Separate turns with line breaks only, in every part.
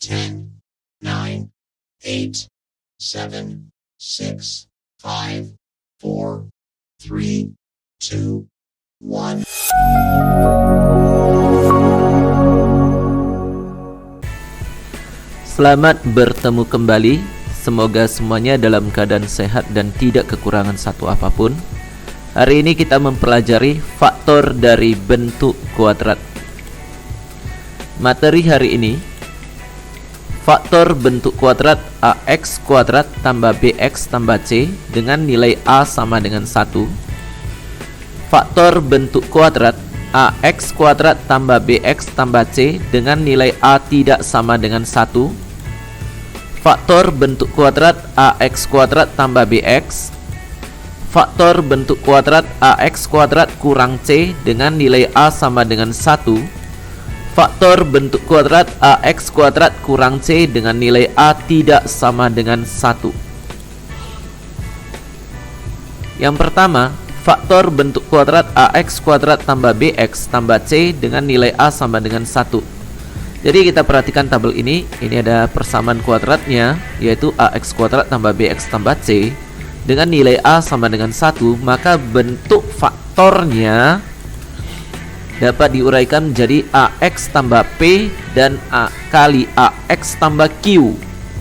10, 9, 8, 7, 6, 5, 4, 3, 2, 1.
Selamat bertemu kembali. Semoga semuanya dalam keadaan sehat dan tidak kekurangan satu apapun. Hari ini kita mempelajari faktor dari bentuk kuadrat. Materi hari ini, faktor bentuk kuadrat AX kuadrat tambah BX tambah C dengan nilai A sama dengan 1. Faktor bentuk kuadrat AX kuadrat tambah BX tambah C dengan nilai A tidak sama dengan 1. Faktor bentuk kuadrat AX kuadrat tambah BX. Faktor bentuk kuadrat AX kuadrat kurang C dengan nilai A sama dengan 1. Faktor bentuk kuadrat AX kuadrat kurang C dengan nilai A tidak sama dengan 1. Yang pertama, faktor bentuk kuadrat AX kuadrat tambah BX tambah C dengan nilai A sama dengan 1. Jadi kita perhatikan tabel ini ada persamaan kuadratnya, yaitu AX kuadrat tambah BX tambah C dengan nilai A sama dengan 1. Maka bentuk faktornya dapat diuraikan menjadi AX tambah P dan A kali AX tambah Q.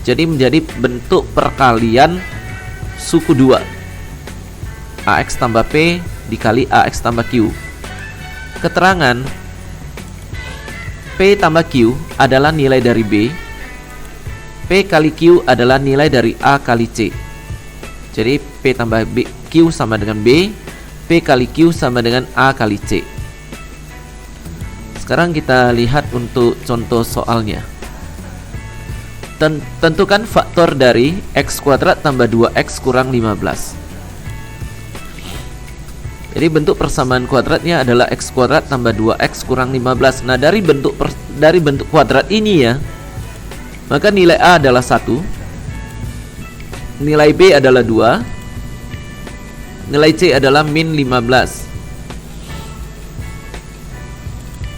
Jadi menjadi bentuk perkalian suku 2, AX tambah P dikali AX tambah Q. Keterangan P tambah Q adalah nilai dari B. P kali Q adalah nilai dari A kali C. Jadi P tambah B, Q sama dengan B, P kali Q sama dengan A kali C. Sekarang kita lihat untuk contoh soalnya. Tentukan faktor dari X kuadrat tambah 2X kurang 15. Jadi bentuk persamaan kuadratnya adalah X kuadrat tambah 2X kurang 15. Nah, dari bentuk kuadrat ini ya, maka nilai A adalah 1, nilai B adalah 2, nilai C adalah min 15.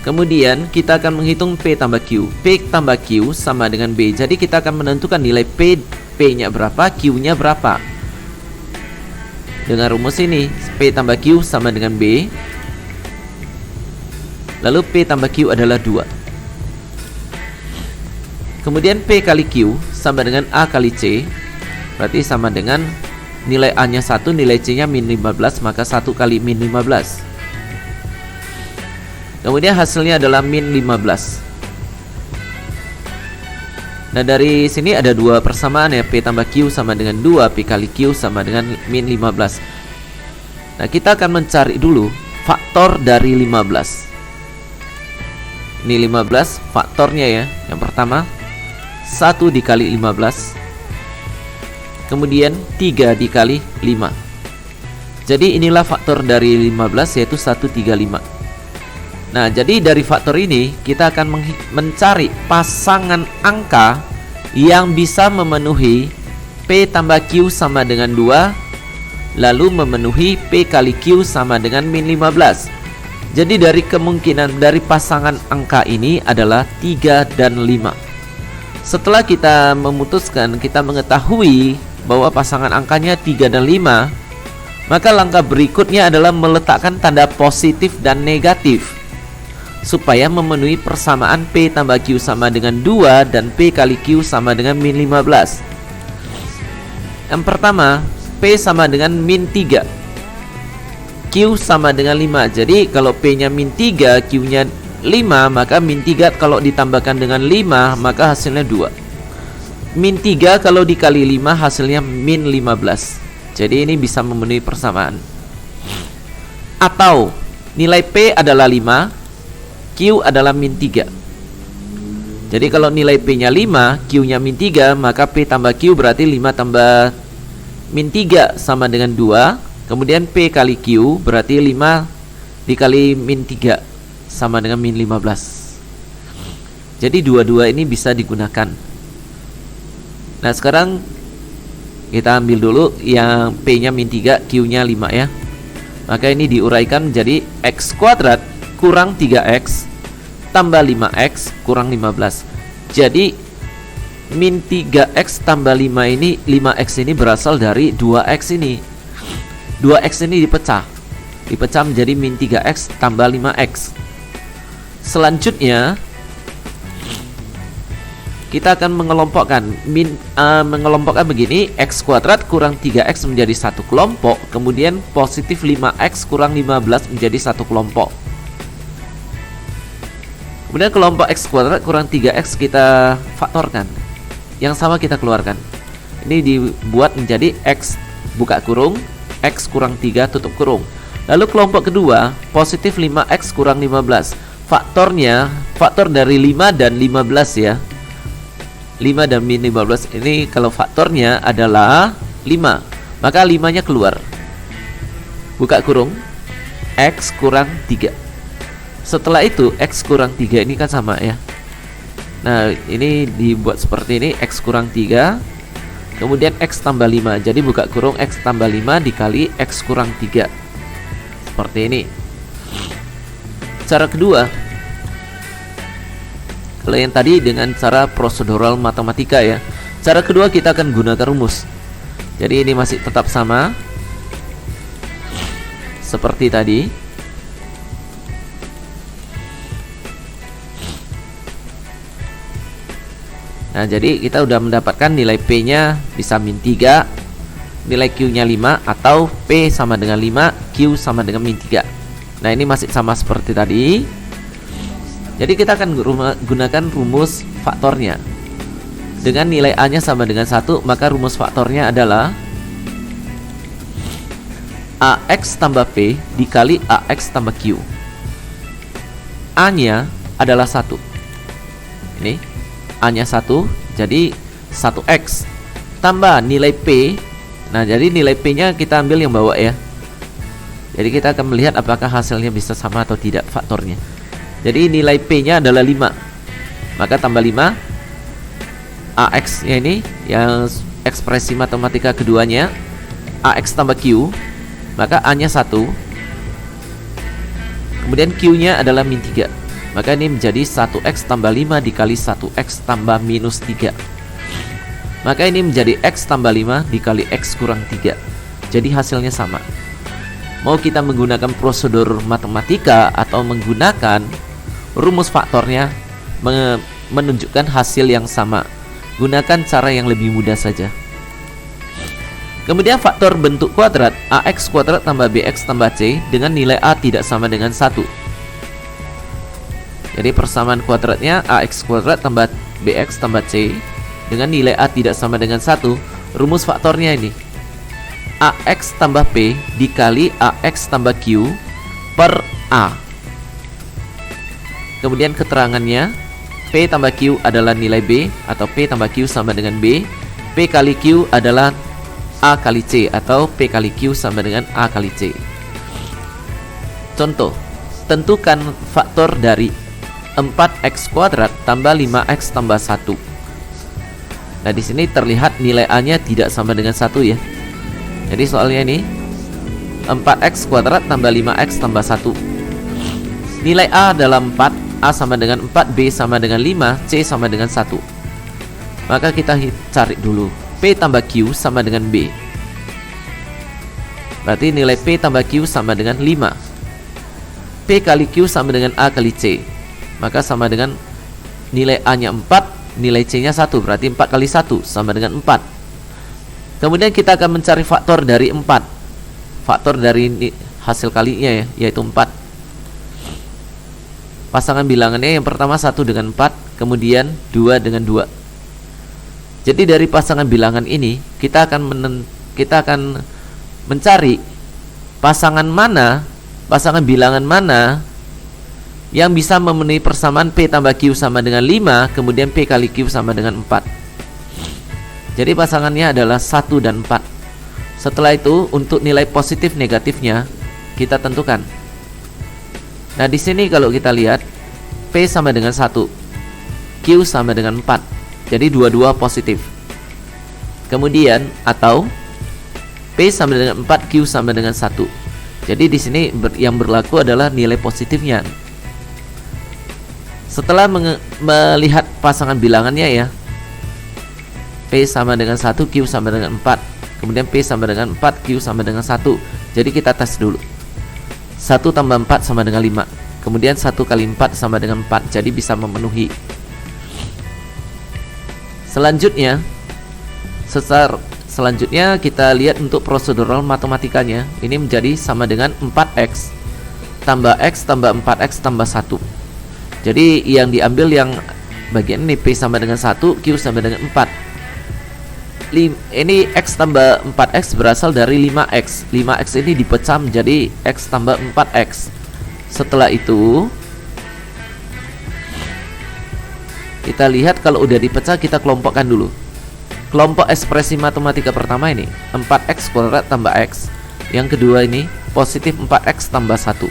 Kemudian kita akan menghitung P tambah Q. P tambah Q sama dengan B. Jadi kita akan menentukan nilai P-nya berapa, Q-nya berapa. Dengan rumus ini, P tambah Q sama dengan B. Lalu P tambah Q adalah 2. Kemudian P kali Q sama dengan A kali C. Berarti sama dengan nilai A-nya 1, nilai C-nya min 15. Maka 1 kali min 15. Kemudian hasilnya adalah min 15. Nah, dari sini ada dua persamaan ya, P tambah Q sama dengan 2, P kali Q sama dengan min 15. Nah, kita akan mencari dulu faktor dari 15. Ini 15 faktornya ya. Yang pertama 1 dikali 15. Kemudian 3 dikali 5. Jadi inilah faktor dari 15, yaitu 135. Nah, jadi dari faktor ini kita akan mencari pasangan angka yang bisa memenuhi P tambah Q sama dengan 2, lalu memenuhi P kali Q sama dengan min 15. Jadi dari kemungkinan dari pasangan angka ini adalah 3 dan 5. Setelah kita memutuskan, kita mengetahui bahwa pasangan angkanya 3 dan 5, maka langkah berikutnya adalah meletakkan tanda positif dan negatif supaya memenuhi persamaan P tambah Q sama dengan 2 dan P kali Q sama dengan min 15. Yang pertama, P sama dengan min 3, Q sama dengan 5. Jadi kalau P nya min 3, Q nya 5, maka min 3 kalau ditambahkan dengan 5 maka hasilnya 2. Min 3 kalau dikali 5 hasilnya min 15. Jadi ini bisa memenuhi persamaan. Atau nilai P adalah 5, Q adalah min 3. Jadi kalau nilai P nya 5, Q nya min 3, maka P tambah Q berarti 5 tambah min 3 sama dengan 2. Kemudian P kali Q berarti 5 dikali min 3 sama dengan min 15. Jadi dua-dua ini bisa digunakan. Nah, sekarang kita ambil dulu yang P nya min 3, Q nya 5 ya. Maka ini diuraikan menjadi X kuadrat kurang 3X tambah 5X kurang 15. Jadi min 3x tambah 5 ini, 5x ini berasal dari 2x ini. 2x ini dipecah menjadi min 3x tambah 5x. Selanjutnya kita akan mengelompokkan begini, x kuadrat kurang 3x menjadi satu kelompok, kemudian positif 5x kurang 15 menjadi satu kelompok. Kemudian kelompok x kuadrat kurang 3x kita faktorkan, yang sama kita keluarkan. Ini dibuat menjadi x buka kurung x kurang 3 tutup kurung. Lalu kelompok kedua positif 5x kurang 15. Faktor dari 5 dan 15 ya. 5 dan min 15 ini kalau faktornya adalah 5, maka 5-nya keluar. Buka kurung x kurang 3. Setelah itu x kurang 3 ini kan sama ya. Nah, ini dibuat seperti ini, x kurang 3, kemudian x tambah 5. Jadi buka kurung x tambah 5 dikali x kurang 3. Seperti ini. Cara kedua, kalau yang tadi dengan cara prosedural matematika ya. Cara kedua kita akan gunakan rumus. Jadi ini masih tetap sama seperti tadi. Nah, jadi kita udah mendapatkan nilai P-nya bisa min 3, nilai Q-nya 5, atau P sama dengan 5, Q sama dengan min 3. Nah, ini masih sama seperti tadi. Jadi kita akan gunakan rumus faktornya. Dengan nilai A-nya sama dengan 1, maka rumus faktornya adalah AX tambah P dikali AX tambah Q. A-nya adalah 1. Ini A-nya 1, jadi 1x tambah nilai P. Nah, jadi nilai P-nya kita ambil yang bawah ya. Jadi kita akan melihat apakah hasilnya bisa sama atau tidak faktornya. Jadi nilai P-nya adalah 5, maka tambah 5 AX-nya ini yang ekspresi matematika keduanya, AX tambah Q, maka A-nya 1, kemudian Q-nya adalah min 3, maka ini menjadi 1x tambah 5 dikali 1x tambah minus 3. Maka ini menjadi x tambah 5 dikali x kurang 3. Jadi hasilnya sama. Mau kita menggunakan prosedur matematika atau menggunakan rumus faktornya menunjukkan hasil yang sama, gunakan cara yang lebih mudah saja. Kemudian faktor bentuk kuadrat AX kuadrat tambah BX tambah C dengan nilai A tidak sama dengan 1. Jadi persamaan kuadratnya AX kuadrat tambah BX tambah C dengan nilai A tidak sama dengan 1. Rumus faktornya ini AX tambah P dikali AX tambah Q per A. Kemudian keterangannya P tambah Q adalah nilai B, atau P tambah Q sama dengan B. P kali Q adalah A kali C, atau P kali Q sama dengan A kali C. Contoh, tentukan faktor dari 4x kuadrat tambah 5x tambah 1. Nah, di sini terlihat nilai A-nya tidak sama dengan 1 ya. Jadi soalnya ini 4x kuadrat tambah 5x tambah 1. Nilai A adalah 4, A sama dengan 4, B sama dengan 5, C sama dengan 1. Maka kita cari dulu P tambah Q sama dengan B. Berarti nilai P tambah Q sama dengan 5. P kali Q sama dengan A kali C. Maka sama dengan nilai A-nya 4, nilai C-nya 1. Berarti 4 kali 1 sama dengan 4. Kemudian kita akan mencari faktor dari 4. Faktor dari hasil kalinya ya, yaitu 4. Pasangan bilangannya yang pertama 1 dengan 4, kemudian 2 dengan 2. Jadi dari pasangan bilangan ini kita akan mencari pasangan bilangan mana yang bisa memenuhi persamaan P tambah Q sama dengan 5, kemudian P kali Q sama dengan 4. Jadi pasangannya adalah 1 dan 4. Setelah itu untuk nilai positif negatifnya kita tentukan. Nah, di sini kalau kita lihat P sama dengan 1, Q sama dengan 4. Jadi dua-dua positif. Kemudian atau P sama dengan 4, Q sama dengan 1. Jadi di sini yang berlaku adalah nilai positifnya. Setelah melihat pasangan bilangannya ya, P sama dengan 1, Q sama dengan 4. Kemudian P sama dengan 4, Q sama dengan 1. Jadi kita tes dulu. 1 tambah 4 sama dengan 5. Kemudian 1 kali 4 sama dengan 4. Jadi bisa memenuhi. Selanjutnya kita lihat untuk prosedural matematikanya. Ini menjadi sama dengan 4x tambah x tambah 4x tambah 1. Jadi yang diambil yang bagian ini, P sama dengan 1, Q sama dengan 4. Ini x tambah 4x berasal dari 5x. 5x ini dipecah menjadi x tambah 4x. Setelah itu kita lihat kalau udah dipecah, kita kelompokkan dulu. Kelompok ekspresi matematika pertama ini 4x kuadrat tambah x. Yang kedua ini positif 4x tambah 1.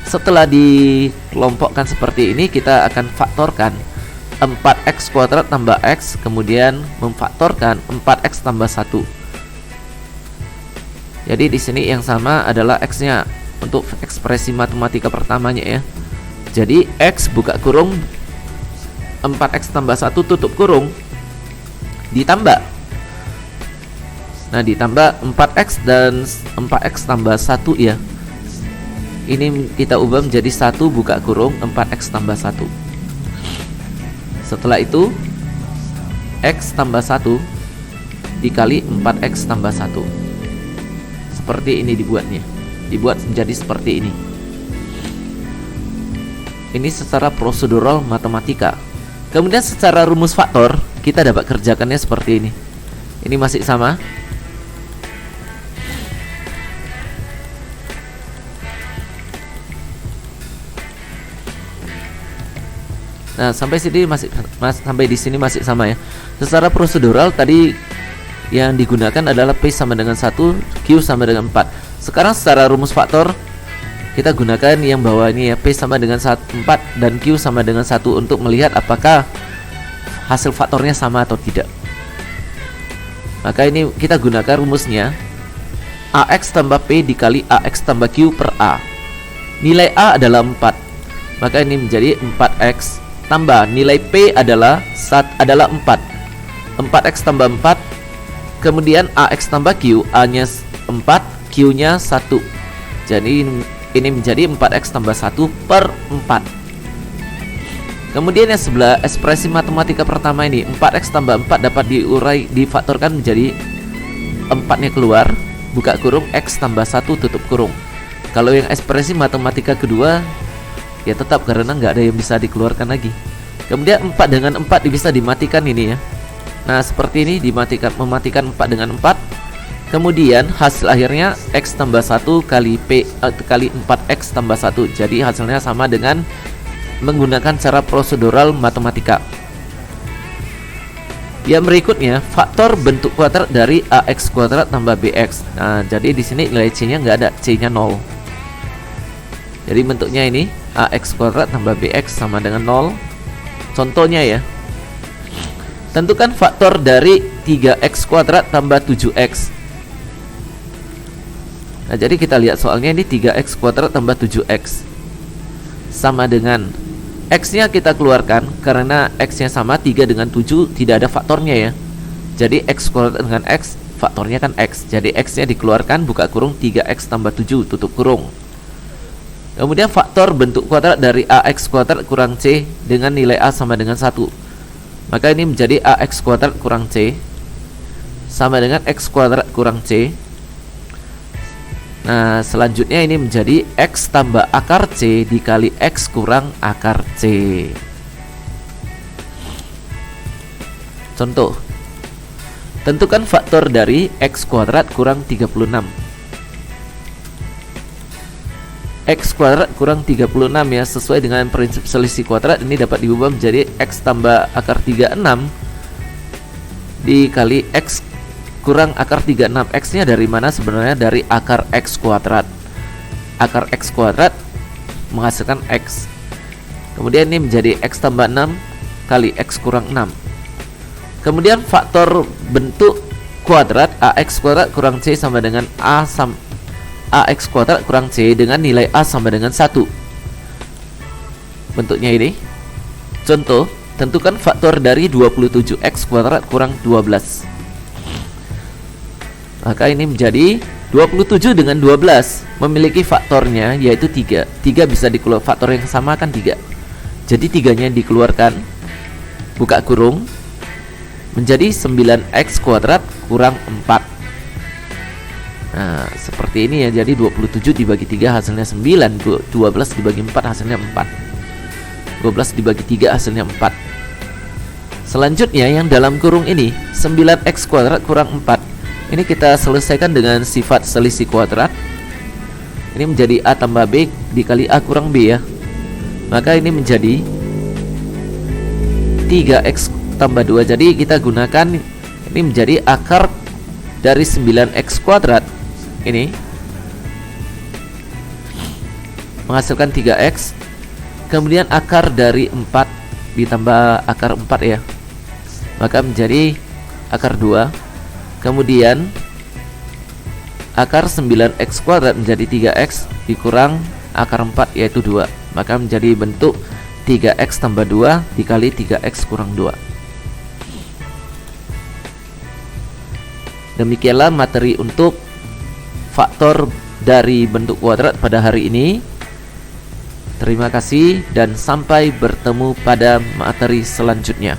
Setelah dikelompokkan seperti ini, kita akan faktorkan 4x kuadrat tambah x, kemudian memfaktorkan 4x tambah 1. Jadi di sini yang sama adalah x-nya untuk ekspresi matematika pertamanya ya. Jadi x buka kurung 4x tambah 1 tutup kurung ditambah. Nah, ditambah 4x dan 4x tambah 1 ya. Ini kita ubah menjadi 1 buka kurung 4x tambah 1. Setelah itu x tambah 1 dikali 4x tambah 1. Seperti ini dibuatnya. Dibuat menjadi seperti ini. Ini secara prosedural matematika. Kemudian secara rumus faktor kita dapat kerjakannya seperti ini. Ini masih sama. Nah, sampai di sini masih sama ya. Secara prosedural tadi yang digunakan adalah P sama dengan 1, Q sama dengan 4. Sekarang secara rumus faktor kita gunakan yang bawah ini ya, P sama dengan 4 dan Q sama dengan 1 untuk melihat apakah hasil faktornya sama atau tidak. Maka ini kita gunakan rumusnya AX tambah P dikali AX tambah Q per A. Nilai A adalah 4. Maka ini menjadi 4X tambah nilai P adalah 4. 4X tambah 4. Kemudian AX tambah Q, A-nya 4, Q-nya 1. Jadi ini menjadi 4x tambah 1 per 4. Kemudian yang sebelah ekspresi matematika pertama ini 4x tambah 4 dapat difaktorkan menjadi 4-nya keluar, buka kurung, x tambah 1 tutup kurung. Kalau yang ekspresi matematika kedua ya tetap karena nggak ada yang bisa dikeluarkan lagi. Kemudian 4 dengan 4 bisa dimatikan ini ya. Nah seperti ini mematikan 4 dengan 4. Kemudian hasil akhirnya x tambah 1 kali P kali 4x tambah 1. Jadi hasilnya sama dengan menggunakan cara prosedural matematika. Yang berikutnya faktor bentuk kuadrat dari ax kuadrat tambah bx. Nah jadi di sini nilai c-nya nggak ada, c-nya 0. Jadi bentuknya ini ax kuadrat tambah bx sama dengan 0. Contohnya ya, tentukan faktor dari 3x kuadrat tambah 7x. Nah jadi kita lihat soalnya ini 3x kuadrat tambah 7x sama dengan x-nya kita keluarkan karena x-nya sama 3 dengan 7 tidak ada faktornya ya. Jadi x kuadrat dengan x, faktornya kan x. Jadi x-nya dikeluarkan, buka kurung, 3x tambah 7 tutup kurung. Kemudian faktor bentuk kuadrat dari ax kuadrat kurang c dengan nilai a sama dengan 1. Maka ini menjadi ax kuadrat kurang c sama dengan x kuadrat kurang c. Nah selanjutnya ini menjadi x tambah akar c dikali x kurang akar c. Contoh, tentukan faktor dari x kuadrat kurang 36. X kuadrat kurang 36 ya, sesuai dengan prinsip selisih kuadrat ini dapat diubah menjadi x tambah akar 36 dikali x kurang akar 36. X-nya dari mana sebenarnya? Dari akar x kuadrat. Akar x kuadrat menghasilkan x. Kemudian ini menjadi x tambah 6 kali x kurang 6. Kemudian faktor bentuk kuadrat ax kuadrat kurang c sama dengan ax kuadrat kurang c dengan nilai a sama dengan 1. Bentuknya ini. Contoh, tentukan faktor dari 27x kuadrat kurang 12. Maka ini menjadi 27 dengan 12 memiliki faktornya yaitu 3. 3 bisa dikeluarkan, faktor yang sama kan 3. Jadi 3-nya dikeluarkan, buka kurung, menjadi 9x kuadrat kurang 4. Nah, seperti ini ya. Jadi 27 dibagi 3 hasilnya 9. 12 dibagi 4 hasilnya 4. 12 dibagi 3 hasilnya 4. Selanjutnya yang dalam kurung ini 9x kuadrat kurang 4. Ini kita selesaikan dengan sifat selisih kuadrat. Ini menjadi A tambah B dikali A kurang B ya. Maka ini menjadi 3x tambah 2. Jadi kita gunakan ini menjadi akar dari 9x kuadrat. Ini menghasilkan 3x. Kemudian akar dari 4 ditambah akar 4 ya. Maka menjadi akar 2. Kemudian akar 9x kuadrat menjadi 3x dikurang akar 4 yaitu 2. Maka menjadi bentuk 3x tambah 2 dikali 3x kurang 2. Demikianlah materi untuk faktor dari bentuk kuadrat pada hari ini. Terima kasih dan sampai bertemu pada materi selanjutnya.